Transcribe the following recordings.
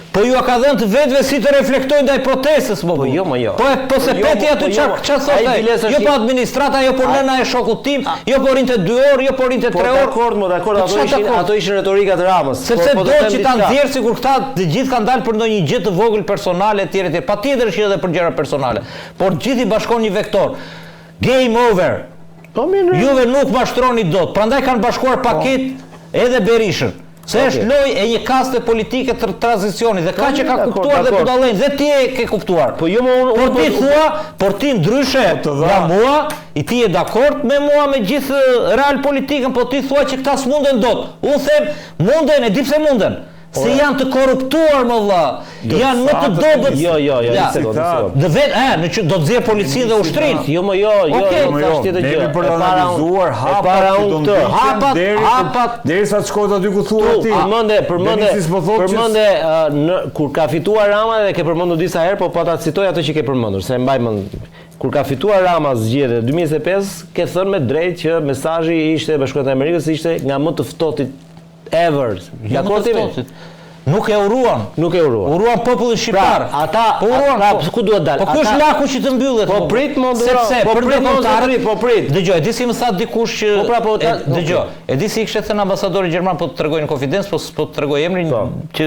Po ju a ka dhënë të vetëve si të reflektojnë ndaj protestës, Po jo, më jo. Po se peti aty çfarë thotë? Jo po administrata, jo po nëna e shokut tim, jo po rinte 2 orë, jo po rinte 3 orë. Po dakord, ato ishin retorika të Ramës. Sepse do që ta nxjerrë sikur këta të gjithë kanë dalë për ndonjë gjë të vogël personale etj. Patjetër që edhe për gjëra personale. Por gjithë i bashkon një vektor. Game over. Juve nuk mashtroni dot. Prandaj kanë bashkuar paket edhe Berishën. Se është lojë e një kaste politike të tranzicionit dhe ka që ka kuptuar dhe Budallën dhe ti e ke kuptuar. Po jo por ti thua, por ti ndryshe nga mua, i ti e dakord me mua me gjithë real politikën, po ti thua që këta s'munden dot. Unë them, munden, e di pse munden. Se janë të korruptuar më vlla. Janë më të dobët. Jo, Dhe vetë, do të nxjerr policinë dhe ushtrinë. Jo, tash tjetër gjë. Për të analizuar hapat derisa të shkojë aty ku thua ti. Përmende kur ka fituar Rama dhe ke përmendur disa herë, po ta citoj ato që ke përmendur, se mbaj mend. Kur ka fituar Rama zgjedhjet 2025, ke thënë me drejtë që mesazhi ishte Bashkuar të Amerikës ishte nga më të ftohtit ever. Nuk e uruan. Uruan popullin shqiptar. Ku duhet dalë? Po ky është laku që të mbyllet. Po prit mondura. Po prit. Dëgjoj, e di si më tha dikush që dëgjoj, e di si kishte thënë ambasadori gjerman, po të tregoj në konfidencë, po të tregoj emrin që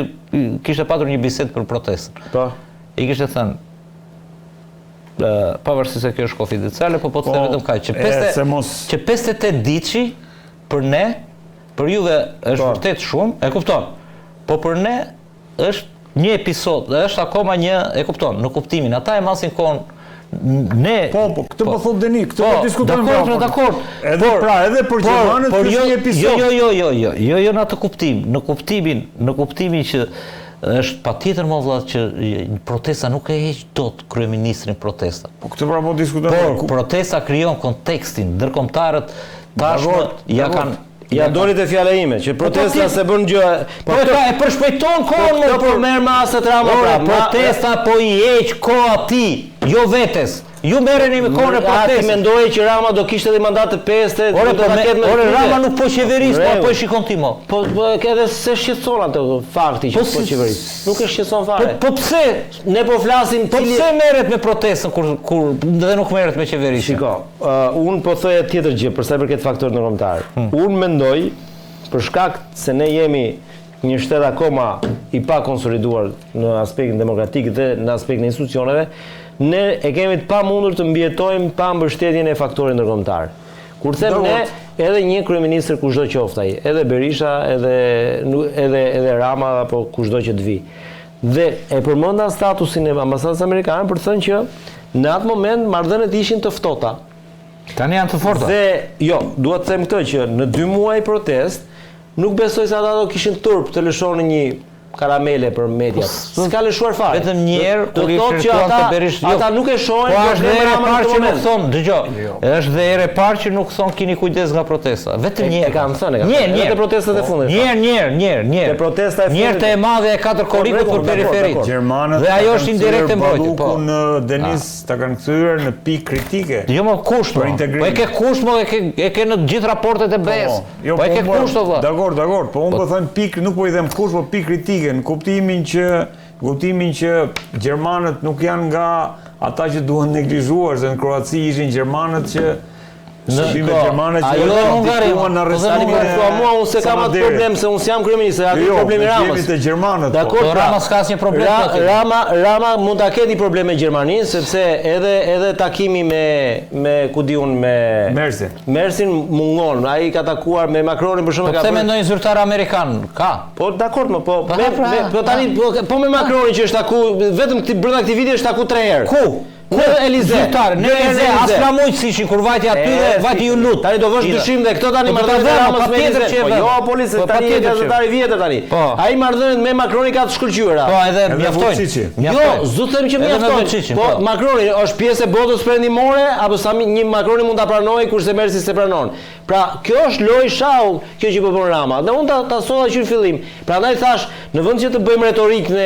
kishte patur një bisedë për protestën. Po. I kishte thënë pavarësisht se kjo është konfidenciale, po të them vetëm kaq, që 58 diçi për ne, për juve është vërtet shumë, e kupton. Po për ne është një episod, është akoma një, e kupton, në kuptimin. Ata e masin kohën ne. Po, këtë po thot Deni, këtë po diskutojmë. Dakord. Edhe për gjermanët është një episod. Jo në atë kuptim, në kuptimin që është patjetër më vëlla që protesta nuk e heq dot kryeministrin protesta. Po këtë po diskutojmë. Por protesta krijon kontekstin, ndërkombëtarët tashmë ja kanë. Ja doli te fjala ime, që protesta se bën gjë. Po e përshpejton kohën për merr masat Rama prapë. Protesta po i heq kohë atij, jo vetes. Ju merreni me kohën e protestës. Ti mendoje që Rama do kishte edhe mandat të 5-të, do ta ketë me. Ore Rama nuk po qeveris, po e shikon ti mo. Po edhe se shqetëson atë fakti që po qeveris. Nuk e shqetëson fare. Po pse? Ne po flasim pse merret me protestën kur dhe nuk merret me qeverisjen? Shiko, unë po thoya tjetër gjë për sa i përket faktorit ndërkombëtar. Unë mendoj për shkak se ne jemi një shtet akoma i pa konsoliduar në aspektin demokratik dhe në aspektin e institucioneve, ne e kemi të pamundur të mbjetojmë pa mbështetjen e faktorit ndërkombëtar. Kur them ne, edhe një kryeministër kushdo qoftë ai, edhe Berisha, edhe Rama apo kushdo që të vi. Dhe e përmenda statusin e ambasadës amerikane për të thënë që në atë moment marrëdhëniet ishin të ftohta. Tani janë të forta. Dhe jo, dua të them këtë që në 2 muaj protest nuk besoj se ata do kishin turp të lëshonin një karamele për mediat. S'ka lëshuar fare. Vetëm një herë kur i shërtuan të Berisha. Ata nuk e shohin. Po është dhe herë e parë që nuk thon, dëgjoj. Është dhe herë e parë që nuk thon keni kujdes nga protesta. Vetëm një herë kanë thënë. Një te protestat e fundit. Një. Te protesta e fundit. Një te e madhe e 4 korrikut për periferit. Dhe ajo është indirekt e mbrojtje. Po. Denis ta kanë kthyer në pikë kritike. Jo më kusht. Po e ke kusht, po e ke në gjithë raportet e BE-s. Po e ke kusht valla. Dakor. Po unë po them pikë, nuk po i them kusht, po pikë kritike. Në kuptimin që gjermanët nuk janë nga ata që duhen neglizhuar, se në Kroaci ishin gjermanët që shërbime gjermane që dikuan në rrestimin e unë se kam atë problem, se unë s'jam kryeminist, aty problemi Ramës. Të gjermanët. Dakor, Rama s'ka asnjë problem. Rama mund ta ketë problem me Gjermaninë, sepse edhe takimi me ku diun me Mersin mungon. Ai ka takuar me Macronin për shkak ka. Po mendoj zyrtar amerikan, ka. Po dakor, po tani po me Macronin që është taku vetëm brenda këtij viti është taku 3 herë. Ku? Në Elize. Në Elize, as flamujt si ishin kur vajti aty dhe vajti ju lut. Tani do vësh dyshim dhe këto tani marrëdhëniet Ramës me Elize. Po jo policë, tani është gazetari i vjetër tani. Ai marrëdhëniet me Macronin ka të shkëlqyera. Po edhe mjaftojnë. Jo, s'do të them që mjaftojnë. Po Macroni është pjesë e botës perëndimore apo sa një Macroni mund ta pranojë kurse Mersi se pranon. Pra, kjo është lojë shau, kjo që po bën Rama. Dhe unë ta solla që në fillim. Prandaj thash, në vend që të bëjmë retorikën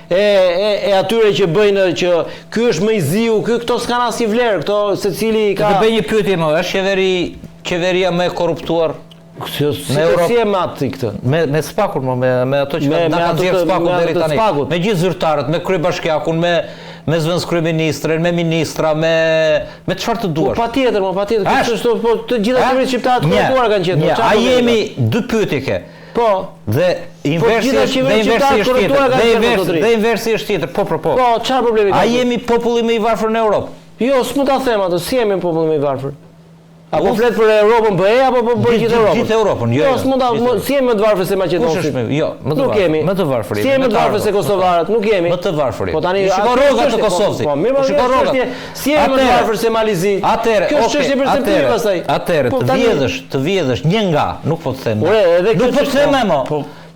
e atyre që bëjnë që ky është më i ziu, këto s'kan asnjë vlerë, këto secili ka. Të bëj një pyetje më, është qeveria më e korruptuar Si e mati këtë? Me spakun, me ato që na kanë zirë spakun deri tani. Me gjithë zyrtarët, me kryebashkiakun, me zëvendës kryeministren, me ministra, me çfarë të duash. Po patjetër. Të gjitha qeverisë shqiptare të korruptuara kanë qenë. A jemi dy pyetje ke. Po. Dhe inversi është tjetër. Po. Po, çfarë problemi ka? A jemi populli më i varfër në Europë? Jo, s'mund ta them atë, si jemi populli më i varfër. Apo flet për Europën BE apo për gjithë Europën? Gjithë Europën, jo. Jo, s'mund ta, si jemi më të varfër se Maqedonci. Jo, më të varfër. Si jemi më të varfër se kosovarët, nuk jemi. Më të varfër. Po tani shikoj rrogat të Kosovës. Po, mirë, shikoj rrogat. Si jemi më të varfër se Malizi? Kjo është çështje perceptive pastaj. Atëherë, të vjedhësh një nga, nuk po të them. Nuk po të them më.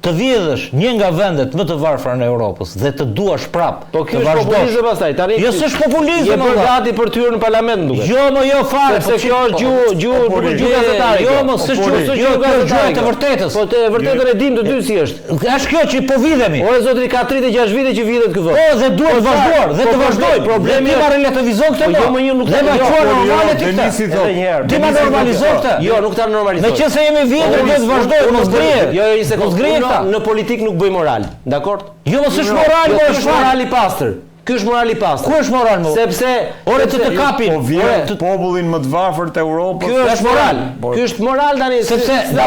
Të vjedhësh një nga vendet më të varfra në Europës dhe të duash prap. Po kjo është populizëm pastaj. Tani jo s'është populizëm. Je bërë gati për të hyrë në parlament duket. Jo fare. Sepse kjo është gjuhë gazetare. Jo, mos s'është gjuhë të vërtetës. Po të vërtetën e dim të dy si është. Është kjo që po vidhemi. Ore zotri ka 36 vite që vidhet ky vot. Po dhe duhet vazhduar, dhe të vazhdoj. Problemi është relativizon këtë. Jo, më nuk dhe normale ti këtë. Ti më normalizon këtë. Jo, nuk ta normalizoj. Meqense jemi vjetër duhet të vazhdoj, mos grihet. Jo, një sekondë. Në politik nuk bëj moral, dakord? Jo, mos është moral, po është moral i pastër. Ky është moral i pastër. Ku është moral më? Sepse ore të kapin. Po vjen popullin më të varfër të Europës. Ky është moral. Ky është moral tani sepse jo,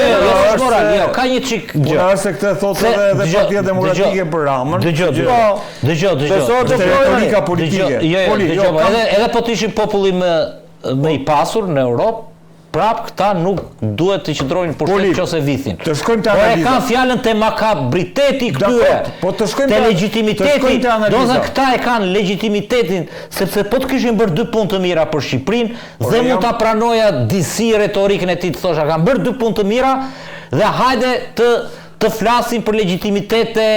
është moral. Jo, ka një çik gjë. Po se këtë thotë edhe Partia Demokratike për Ramën. Dëgjoj. Retorika politike. Jo, edhe po të ishin populli më i pasur në Europë, prap këta nuk duhet të qëndrojnë pushtet nëse vithin. Të shkojmë te analiza. Po e kanë fjalën te makabriteti këtyre. Po të shkojmë te legitimiteti. Do të këta e kanë legitimitetin sepse po të kishin bërë 2 punë të mira për Shqipërinë dhe mund ta pranoja disi retorikën e tij të thosha kanë bërë 2 punë të mira dhe hajde të flasin për legitimitete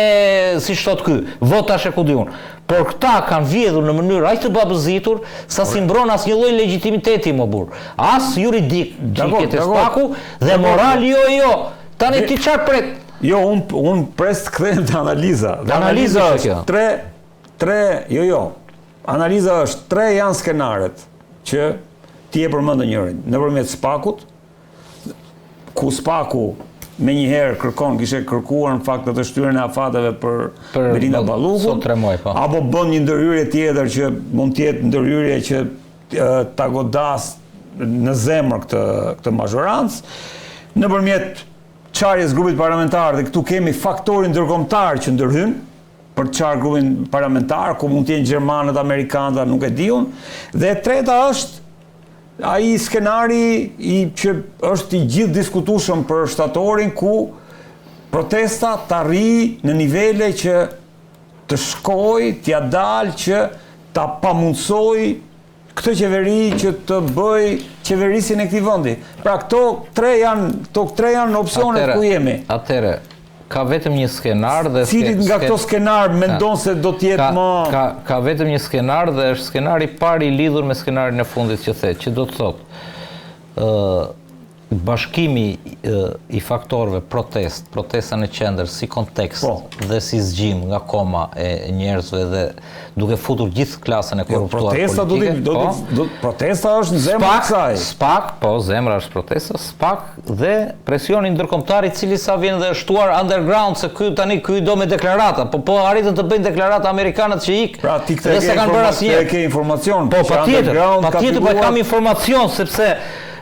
si thot ky. Votash e ku diun. Por këta kanë vjedhur në mënyrë aq të babëzitur sa si mbron asnjë lloj legitimiteti më burr. As juridik, çiket e spaku dhe moral jo. Tani ti çfarë pret? Jo, un pres të kthehem te analiza. Analiza është tre, jo. Analiza është 3 janë skenaret që ti e përmend njërin nëpërmjet spakut, ku spaku me njëherë kishte kërkuar në fakt të shtyrën e afateve për Belinda Ballukun, apo bën një ndërhyrje tjetër që mund të jetë ndërhyrje që ta godas në zemër këtë mazhorancë, nëpërmjet çarjes grupit parlamentar dhe këtu kemi faktorin ndërkombëtar që ndërhyn për të çarë grupin parlamentar, ku mund të jenë gjermanët, amerikanët, nuk e diun, dhe e treta është ai skenari që është i gjithë diskutueshëm për shtatorin ku protesta të arrijë në nivele që të shkojë, t'ia dalë që ta pamundsoj këtë qeveri që të bëj qeverisin e këtij vendi. Pra këto tre janë opsionet ku jemi. Atëre, ka vetëm një skenar dhe cilit nga këto skenar mendon se do të jetë më ka vetëm një skenar dhe është skenari i parë i lidhur me skenarin e fundit që the, që do të thotë bashkimi i faktorëve protesta në qendër si kontekst dhe si zgjim nga koma e njerëzve dhe duke futur gjithë klasën e korruptuar politike. Protesta është në zemra e kësaj. Spak, zemra është protesta, spak dhe presioni ndërkombëtar i cili sa vjen dhe shtuar underground se ky do me deklarata, po arritën të bëjnë deklarata amerikanët që ik. Pra ti këtë ke informacion. Po patjetër po kam informacion sepse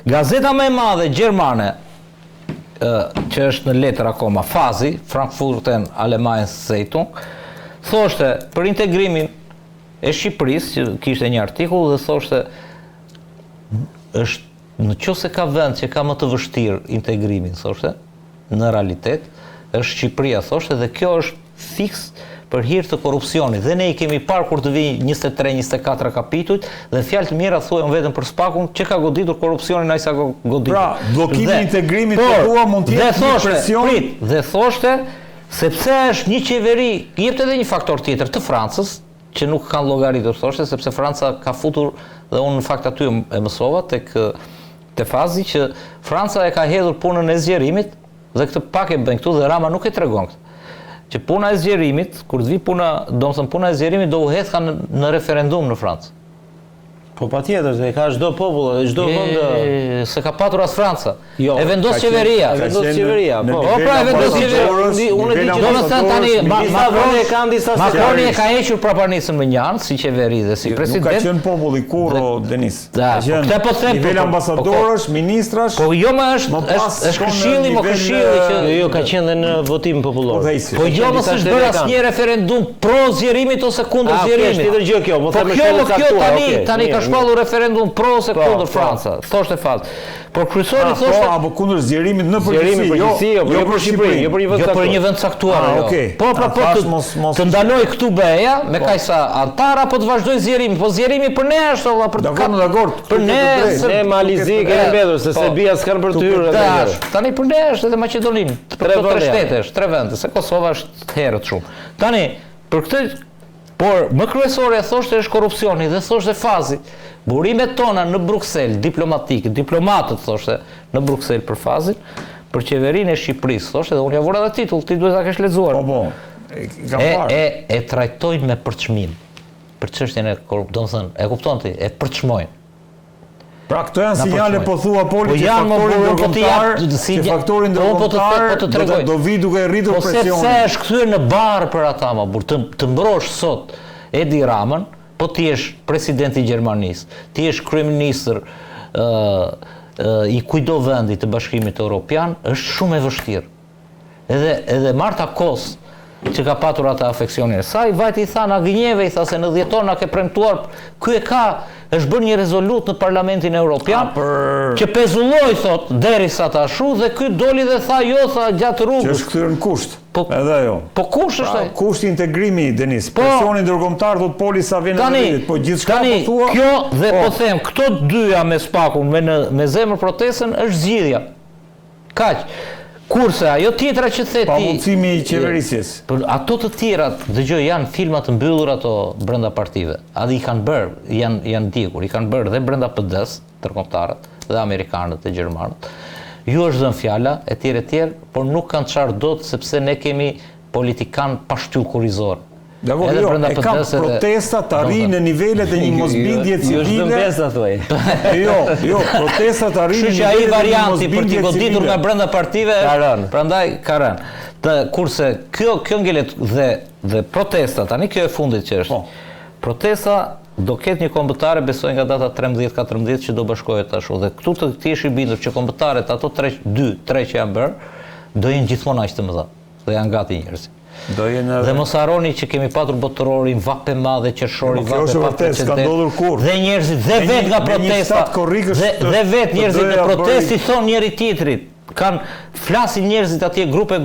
gazeta më e madhe gjermane që është në letër akoma Fazi, Frankfurter Allgemeine Zeitung, thoshte për integrimin e Shqipërisë, që kishte një artikull dhe thoshte është nëse ka vend që ka më të vështirë integrimin, thoshte, në realitet, është Shqipëria, thoshte, dhe kjo është fiks për hir të korrupsionit. Dhe ne i kemi parë kur të vijnë 23-24 kapitujt dhe fjalë të mira thuajnë vetëm për spakun që ka goditur korrupsionin ai sa goditur. Pra, bllokimi i integrimit të dua mund të jetë një presion. Dhe thoshte sepse është një qeveri, jepte edhe një faktor tjetër të Francës, që nuk kanë llogaritur, thoshte, sepse Franca ka futur dhe unë në fakt aty e mësova te Fazi që Franca e ka hedhur punën e zgjerimit dhe këtë pak e bën këtu dhe Rama nuk e tregon këtë. Që puna e zgjerimit, kur të vi puna e zgjerimit do u hedh në referendum në Francë. Po patjetër, se ka çdo popull, çdo vend. Se ka patur as Franca. Jo, e vendos qeveria. E vendos qeveria. Po, pra e vendos qeveria. Unë di që domethënë tani Macroni ka disa Macroni e ka hequr praparnisën më njanë si qeveri dhe si president. Nuk ka qenë populli kur o Denis. Këtë po them. Nivel ambasadorësh, ministrash. Po jo më është këshilli, më këshilli që jo ka qenë në votim popullor. Po jo më s'është bërë asnjë referendum pro zgjerimit ose kundër zgjerimit. Tjetër gjë kjo, më po thënë kjo tani ka shpallur referendum pro ose kundër Franca. Thoshte fat. Por kryesori thoshte apo kundër zgjerimit në përgjithësi, jo për Shqipërinë, jo për një vend caktuar. Jo për një vend caktuar. Po pra të ndaloj këtu beja me kaq sa antar apo të vazhdoj zgjerimi, po zgjerimi për ne është valla për për ne Malizi kemi mbetur se Serbia s'kan për të hyrë atë. Tani për ne është edhe Maqedoninë, për këto 3 shtetesh, 3 vende, se Kosova është herët shumë. Tani për këtë por më kryesore thoshte është korrupsioni dhe thoshte fazi. Burimet tona në Bruksel, diplomatike, diplomatët thoshte në Bruksel për fazin, për qeverinë e Shqipërisë, thoshte dhe unë ja vura dhe titull, ti duhet ta kesh lexuar. E trajtojnë me përçmim. Për çështjen e domethënë, e kupton ti, e përçmojnë. Pra këto janë sinjale po thua Poli që faktori ndërkombëtar do vi duke rritur presionin. Po sepse është kthyer në barë për ata më burr, të mbrosh sot Edi Ramën, po ti je presidenti i Gjermanisë, ti je kryeministër i kujdo vendi të Bashkimit Evropian, është shumë e vështirë. Edhe Marta Kos që ka patur atë afeksionin e saj, vajti i tha na gënjeve, i tha se në 10 tona ke premtuar, ky është bërë një rezolut në Parlamentin Evropian, që pezulloi thot derisa ta shu dhe ky doli dhe tha jo, tha gjatë rrugës. Që është kthyer në kusht. Edhe ajo. Po kush është ai? Kushti integrimi, Denis. Presioni ndërkombëtar thot Poli sa vjen në vit, po gjithçka po thua. Kjo dhe po them, këto dyja me spakun me zemër protestën është zgjidhja. Kaq. Kurse ajo tjetra që the ti pamundësimi i qeverisjes. Ato të tjerat, dëgjoj, janë filma të mbyllur ato brenda partive. Adi i kanë bërë, janë dikur, i kanë bërë dhe brenda PD-s, ndërkombëtarët, dhe amerikanët e gjermanët. Ju është dhënë fjala, etj, por nuk kanë çfarë dot sepse ne kemi politikan pa shtyllë kurrizor. Dakor, jo, e kam protesta të arrijë në nivelet e një mosbindje civile. Jo, protesta të arrijë në nivelet e një mosbindje civile. Që ai varianti për t'i goditur nga brenda partive, prandaj ka rënë. Kurse kjo ngelet dhe protesta, tani kjo e fundit që është. Protesta do ketë një kombëtare, besoj nga data 13-14 që do bashkohet ashtu. Dhe këtu të ti ish i bindur që kombëtaret, ato 2-3 që janë bërë, do jenë gjithmonë aq të mëdha. Dhe janë gati njerëzit. Dhe mos harroni që kemi patur botërorin, vape madhe, qershori, vape pa precedent. Dhe njerëzit, dhe vetë nga protesta, dhe vetë njerëzit në protesti thonë njëri tjetrit. Flasin njerëzit atje, grupe,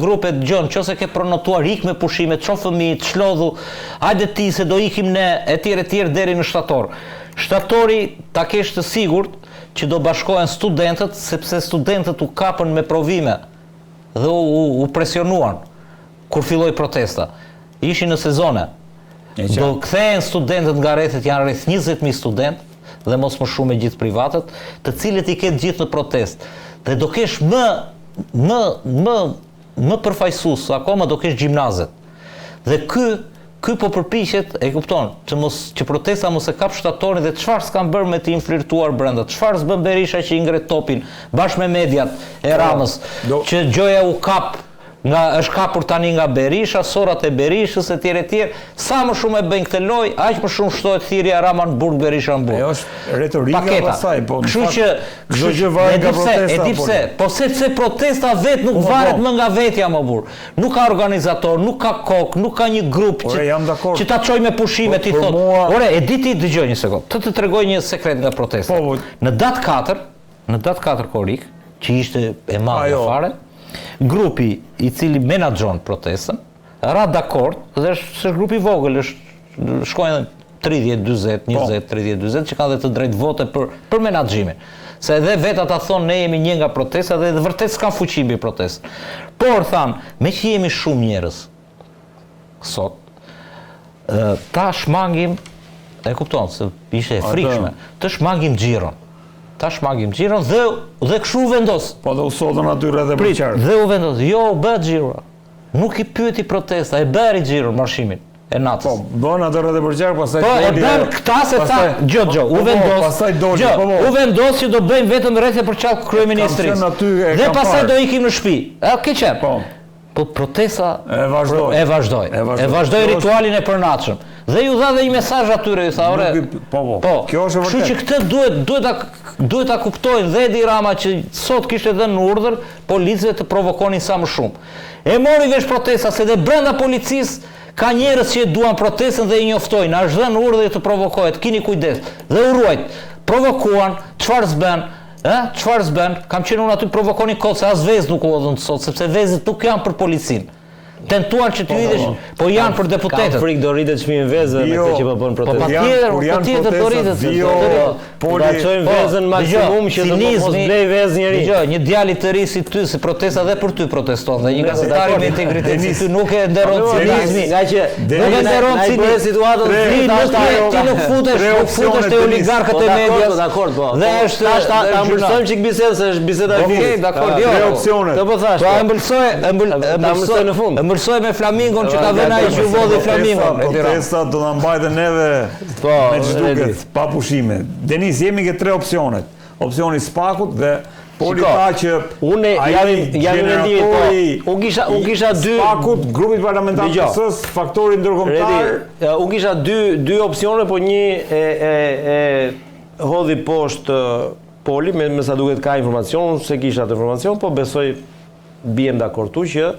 gjon, qose ke pronotuar, ik me pushime, ço fëmijë, çlodhu, hajde ti se do ikim ne, etj deri në shtator. Shtatori ta kesh të sigurt që do bashkohen studentët, sepse studentët u kapën me provime dhe u presionuan. Kur filloi protesta, ishin në sezone. Do kthehen studentët nga rrethet, janë rreth 20.000 studentë dhe mos më shumë me gjithë privatët, të cilët i ketë gjithë në protestë. Dhe do kesh më përfaqësues, akoma do kesh gjimnazet. Dhe ky po përpiqet, e kupton, që protesta mos e kap shtatorin dhe çfarë s'kan bërë me të infiltruar brenda, çfarë s'bën Berisha që i ngre topin bashkë me mediat e Ramës, që gjoja u kap është kapur tani nga Berisha, sorat e Berishës, etj. Sa më shumë e bëjnë këtë lojë, aq më shumë shtohet thirrja Rama në burg, Berisha në burg. Ajo është retorika e saj, po. Kështu që çdo gjë varet nga protesta. E di pse, po sepse protesta vet nuk varet më nga vetja më burr. Nuk ka organizator, nuk ka kokë, nuk ka një grup që ta çojë me pushime ti thot. Ore, e di ti dëgjoj një sekond. Të tregoj një sekret nga protesta. Në datë 4 korrik, që ishte e madhe fare, grupi i cili menaxhon protestën, ra dakord, dhe është grupi vogël, shkojnë 30, 40, 20, 30, 20 që kanë dhe të drejtë vote për menaxhimin. Se edhe vetë ata thonë ne jemi një nga protesta dhe vërtet s'kan fuqi mbi protestën. Por thanë, me që jemi shumë njerëz sot, ta shmangim, e kupton se ishte e frikshme, të shmangim xhiron. Ta shmangim xhiron dhe kështu u vendos. Po dhe u sotën aty rreth e për qartë. Dhe u vendos. Jo, u bë xhiro. Nuk i pyeti protesta, e bëri xhiron marshimin. e natës. Po, bën atë rreth e përqark, pastaj Po, e bën këta se tha, gjë, u vendos që do bëjmë vetëm rreth e përqark kryeministrisë. Dhe pastaj do ikim në shtëpi. Ke qenë? Po protesta e vazhdoi ritualin e përnatshëm. Dhe ju dha dhe një mesazh atyre, ju tha, ore. Po. Kjo është e vërtetë. Kështu që këtë duhet ta kuptojnë dhe Edi Rama që sot kishte dhënë urdhër policëve të provokonin sa më shumë. E mori vesh protesta se dhe brenda policisë ka njerëz që duan protestën dhe i njoftojnë, është dhënë urdhër të provokohet, keni kujdes. Dhe u ruajt. Provokuan, çfarë s'bën? Çfarë s'bën? Kam qenë unë aty provokonin kot se as vezë nuk u hodhën sot, sepse vezët nuk janë për policinë. Tentuan që t'ju idesh, po janë për deputetët. Ka frikë do rritet çmimin vezë me këtë që po bën protestë. Po patjetër do rritet. Bacojnë vezën maksimum që do mos blej vezë njëri. Dgjoj, një djalë të ri si ty, si protesta dhe për ty proteston, dhe një gazetar me integritet si ty nuk e nderon cinizmin. Nga që nuk e nderon cinizmin situatën ti nuk futesh te oligarkët e medias. Dakor, po. Dhe është ta mbulsojmë çik bisedën se është biseda e mirë. Dakor, jo. Tre opsione. Do po thash. Po mbulsoj në fund. Mërsoj me Flamingon që ka vënë ai që vodhi Flamingon. Protesta do na mbajnë neve me çduket pa pushime. Denis, jemi ke tre opsionet. Opsioni Spakut dhe Poli tha që unë jam në mendimit, po. Unë kisha dy Spakut, grupi parlamentar të PS-s, faktori ndërkombëtar. Unë kisha dy opsione, po një e hodhi poshtë Poli, me sa duket ka informacion, se kisha atë informacion, po besoj bijem dakord tu që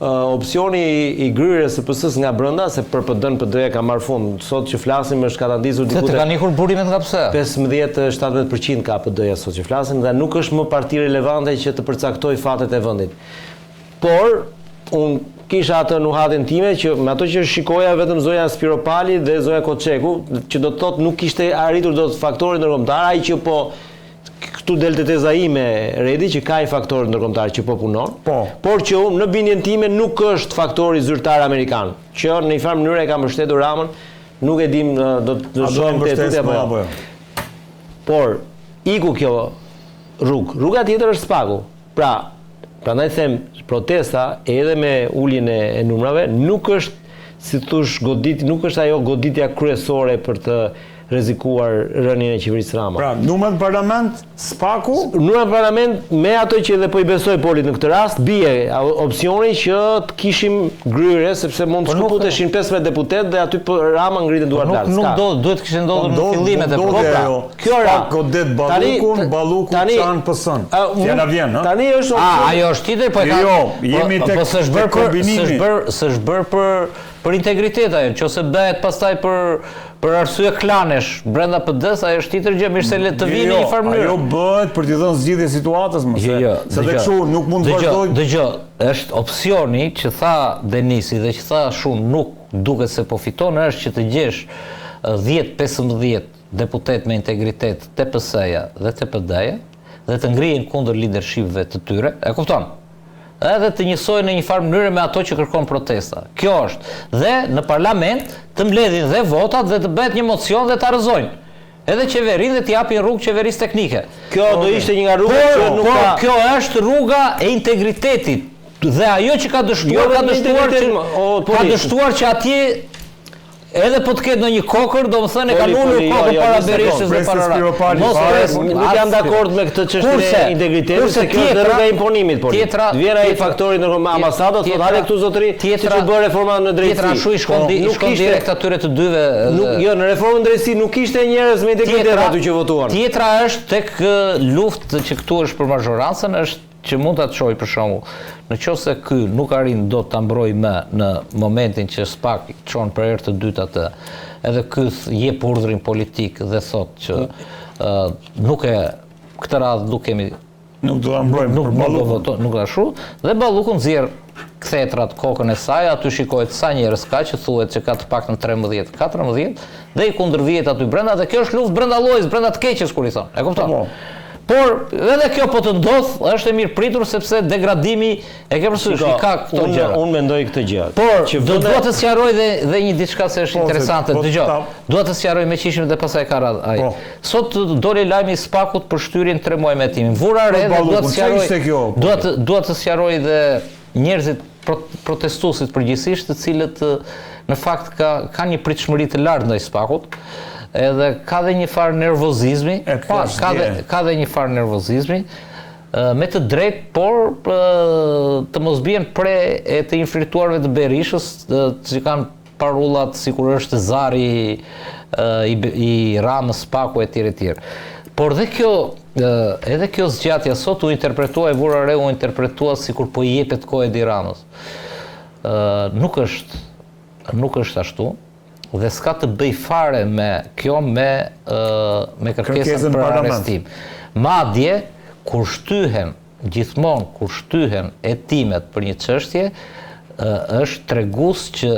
opsioni i gryrjes së PS-s nga brenda, se për PD-n PD-ja ka marrë fund. Sot që flasim është ka ndisur diku te kanë ikur burimet nga PS. 15-17% ka PD-ja sot që flasim dhe nuk është më parti relevante që të përcaktoj fatet e vendit. Por unë kisha atë nuhatin time që me ato që shikoja vetëm Zoja Spiropali dhe Zoja Koçeku, që do të thotë nuk kishte arritur dot faktorin ndërkombëtar, ai që po këtu delte teza ime, Redi, që ka i faktor ndërkombëtar që po punon, por që në bindjen time nuk është faktori zyrtar amerikan, që në një farë mënyrë e ka mbështetur Ramën, nuk e dim do të shohim te tutja apo jo. Por iku kjo rruga tjetër është Spaku. Prandaj them protesta edhe me uljen e numrave nuk është, si thosh, nuk është ajo goditja kryesore për të rrezikuar rënien e qeverisë Rama. Pra, numrat parlament, Spaku? Numrat parlament, me ato që edhe po i besoj Polit në këtë rast, bie opsioni që të kishim gryrje, sepse mund të shkëputeshin 15 deputet dhe aty Rama ngritet duart lart. Nuk duhet të kishte ndodhur në fillimet e protestës. Kjo ra. Godet Ballukun çan PS-n. Fjala vjen, ha? Tani është ajo është tjetër, po e ka. Jo, jemi tek kombinimi. S'është bërë për integritet ajo, nëse bëhet pastaj për arsye klanesh brenda PD-s, ajo është tjetër gjë, mirë se le të vinë në një farë mënyrë. Ajo bëhet për të dhënë zgjidhje situatës, më se dhe kështu nuk mund të vazhdojë. Dëgjoj, është opsioni që tha Denisi dhe që tha shumë nuk duket se po fiton, është që të gjesh 10-15 deputet me integritet te PS-ja dhe te PD-ja dhe të ngrihen kundër leadershipëve të tyre. E kupton? Edhe të njësojnë në një farë mënyrë me ato që kërkon protesta. Kjo është. Dhe në parlament të mbledhin dhe votat dhe të bëhet një mocion dhe të arëzojnë. Edhe qeverinë dhe t'japin rrugë qeverisë teknike. Kjo do ishte një nga rrugët që nuk ka. Kjo është rruga e integritetit. Dhe ajo që ka dështuar që atje edhe po të ketë në një kokër, do më thënë e ka lullur kokër para Berishës dhe para Ramës. Nuk jam dakord me këtë çështje e integritetit, se kjo është rruga e imponimit, por vjen ai faktori ndërkombë ambasadës, thotë hale këtu zotëri, siç u bë reforma në drejtësi. Tjetra shu i shkon direkt atyre të dyve. Jo, në reformën drejtësi nuk kishte njerëz me integritet aty që votuan. Tjetra është tek luftë që këtu është për mazhorancën, është që mund ta çojë për shembull, nëse ky nuk arrin dot ta mbrojë më në momentin që Spak çon për herë të dytë atë, edhe ky jep urdhrin politik dhe thotë që nuk e këtë radhë nuk kemi nuk do ta mbrojmë për Ballukun, nuk ashtu, dhe Balluku nxjerr kthehet rat kokën e saj, aty shikohet sa njerëz ka, që thuhet se ka të paktën 13-14 dhe i kundërvihet aty brenda dhe kjo është luftë brenda llojit, brenda të keqes kur i thon. E kupton? Por edhe kjo po të ndodh, është e mirë pritur sepse degradimi e ke përsysh, i ka këto gjëra. Unë mendoj këtë gjë. Por dua të sqaroj dhe një diçka se është interesante. Dëgjoj. Dua të sqaroj me qishim dhe pastaj ka radhë ai. Sot doli lajmi i Spakut për shtyrjen 3 muaj me timin. Vura re dhe dua të sqaroj dhe njerëzit protestuesit përgjithsisht, të cilët në fakt ka një pritshmëri të lartë ndaj SPAK-ut, edhe ka dhe një farë nervozizmi, ka dhe një farë nervozizmi, me të drejt, por të mos bien pre e të infiltruarve të Berishës, që kanë parullat sikur është Zari i Ramës, SPAK-u e tjerë. Por dhe kjo, edhe kjo zgjatja sot u interpretua, e vura re u interpretua sikur po i jepet kohë Edi Ramës. Nuk është ashtu, dhe s'ka të bëj fare me kjo me kërkesën për arrestim. Madje, gjithmonë kur shtyhen hetimet për një çështje, është tregues që